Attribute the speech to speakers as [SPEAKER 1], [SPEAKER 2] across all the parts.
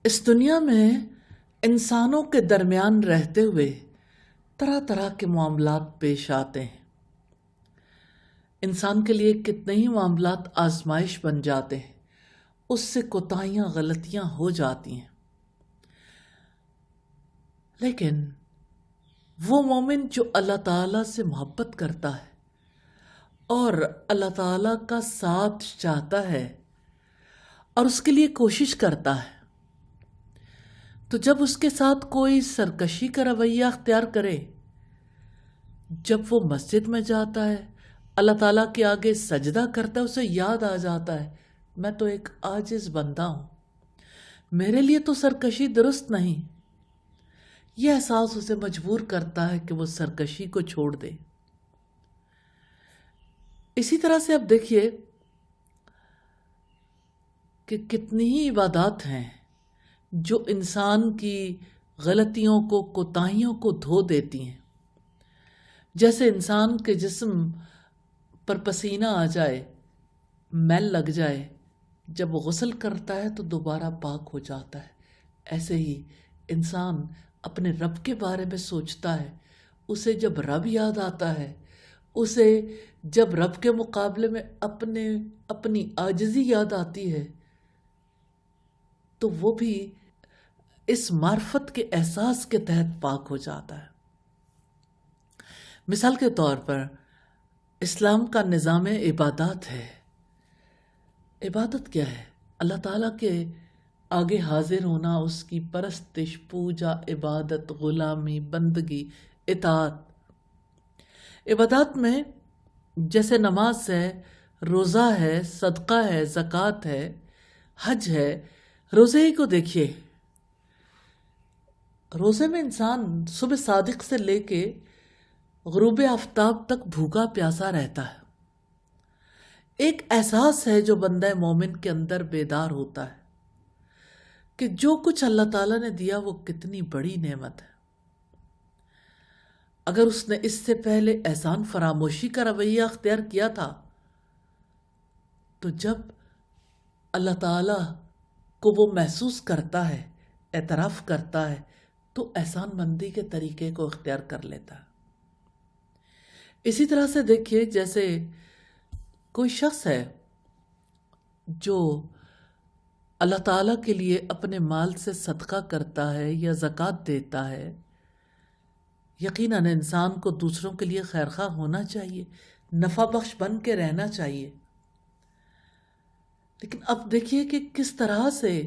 [SPEAKER 1] اس دنیا میں انسانوں کے درمیان رہتے ہوئے طرح طرح کے معاملات پیش آتے ہیں۔ انسان کے لیے کتنے ہی معاملات آزمائش بن جاتے ہیں، اس سے کوتاہیاں غلطیاں ہو جاتی ہیں، لیکن وہ مومن جو اللہ تعالیٰ سے محبت کرتا ہے اور اللہ تعالیٰ کا ساتھ چاہتا ہے اور اس کے لیے کوشش کرتا ہے، تو جب اس کے ساتھ کوئی سرکشی کا رویہ اختیار کرے، جب وہ مسجد میں جاتا ہے، اللہ تعالیٰ کے آگے سجدہ کرتا ہے، اسے یاد آ جاتا ہے میں تو ایک عاجز بندہ ہوں، میرے لیے تو سرکشی درست نہیں، یہ احساس اسے مجبور کرتا ہے کہ وہ سرکشی کو چھوڑ دے۔ اسی طرح سے اب دیکھیے کہ کتنی ہی عبادات ہیں جو انسان کی غلطیوں کو، کوتاہیوں کو دھو دیتی ہیں۔ جیسے انسان کے جسم پر پسینہ آ جائے، میل لگ جائے، جب وہ غسل کرتا ہے تو دوبارہ پاک ہو جاتا ہے، ایسے ہی انسان اپنے رب کے بارے میں سوچتا ہے، اسے جب رب یاد آتا ہے، اسے جب رب کے مقابلے میں اپنی عاجزی یاد آتی ہے، تو وہ بھی اس معرفت کے احساس کے تحت پاک ہو جاتا ہے۔ مثال کے طور پر اسلام کا نظام عبادات ہے۔ عبادت کیا ہے؟ اللہ تعالیٰ کے آگے حاضر ہونا، اس کی پرستش، پوجا، عبادت، غلامی، بندگی، اطاعت۔ عبادات میں جیسے نماز ہے، روزہ ہے، صدقہ ہے، زکوٰۃ ہے، حج ہے۔ روزے ہی کو دیکھیے، روزے میں انسان صبح صادق سے لے کے غروب آفتاب تک بھوکا پیاسا رہتا ہے۔ ایک احساس ہے جو بندہ مومن کے اندر بیدار ہوتا ہے کہ جو کچھ اللہ تعالیٰ نے دیا وہ کتنی بڑی نعمت ہے۔ اگر اس نے اس سے پہلے احسان فراموشی کا رویہ اختیار کیا تھا، تو جب اللہ تعالیٰ کو وہ محسوس کرتا ہے، اعتراف کرتا ہے، تو احسان مندی کے طریقے کو اختیار کر لیتا ہے۔ اسی طرح سے دیکھیے، جیسے کوئی شخص ہے جو اللہ تعالیٰ کے لیے اپنے مال سے صدقہ کرتا ہے یا زکوٰۃ دیتا ہے، یقیناً انسان کو دوسروں کے لیے خیرخواہ ہونا چاہیے، نفع بخش بن کے رہنا چاہیے، لیکن اب دیکھیے کہ کس طرح سے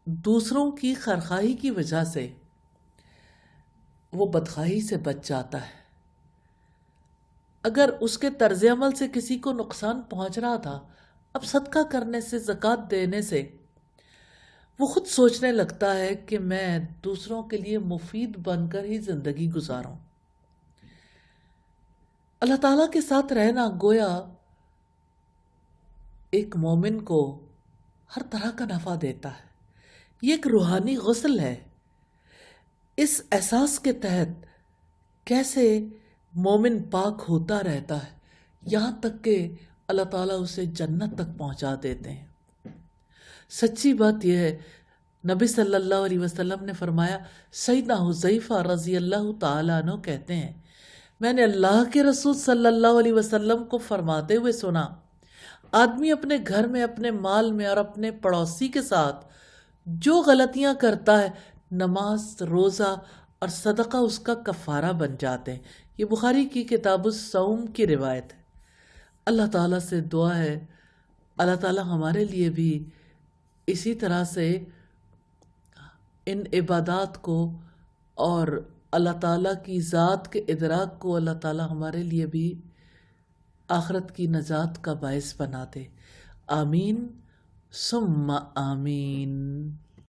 [SPEAKER 1] دوسروں کی خیرخواہی کی وجہ سے وہ بدخواہی سے بچ جاتا ہے۔ اگر اس کے طرز عمل سے کسی کو نقصان پہنچ رہا تھا، اب صدقہ کرنے سے، زکوٰۃ دینے سے وہ خود سوچنے لگتا ہے کہ میں دوسروں کے لیے مفید بن کر ہی زندگی گزاروں۔ اللہ تعالیٰ کے ساتھ رہنا گویا ایک مومن کو ہر طرح کا نفع دیتا ہے۔ یہ ایک روحانی غسل ہے۔ اس احساس کے تحت کیسے مومن پاک ہوتا رہتا ہے، یہاں تک کہ اللہ تعالیٰ اسے جنت تک پہنچا دیتے ہیں۔ سچی بات یہ ہے، نبی صلی اللہ علیہ وسلم نے فرمایا، سیدنا حذیفہ رضی اللہ تعالیٰ عنہ کہتے ہیں، میں نے اللہ کے رسول صلی اللہ علیہ وسلم کو فرماتے ہوئے سنا، آدمی اپنے گھر میں، اپنے مال میں اور اپنے پڑوسی کے ساتھ جو غلطیاں کرتا ہے، نماز، روزہ اور صدقہ اس کا کفارہ بن جاتے ہیں۔ یہ بخاری کی کتاب الصوم کی روایت ہے۔ اللہ تعالیٰ سے دعا ہے، اللہ تعالیٰ ہمارے لیے بھی اسی طرح سے ان عبادات کو اور اللہ تعالیٰ کی ذات کے ادراک کو اللہ تعالیٰ ہمارے لیے بھی آخرت کی نجات کا باعث بنا دے۔ آمین ثم آمین۔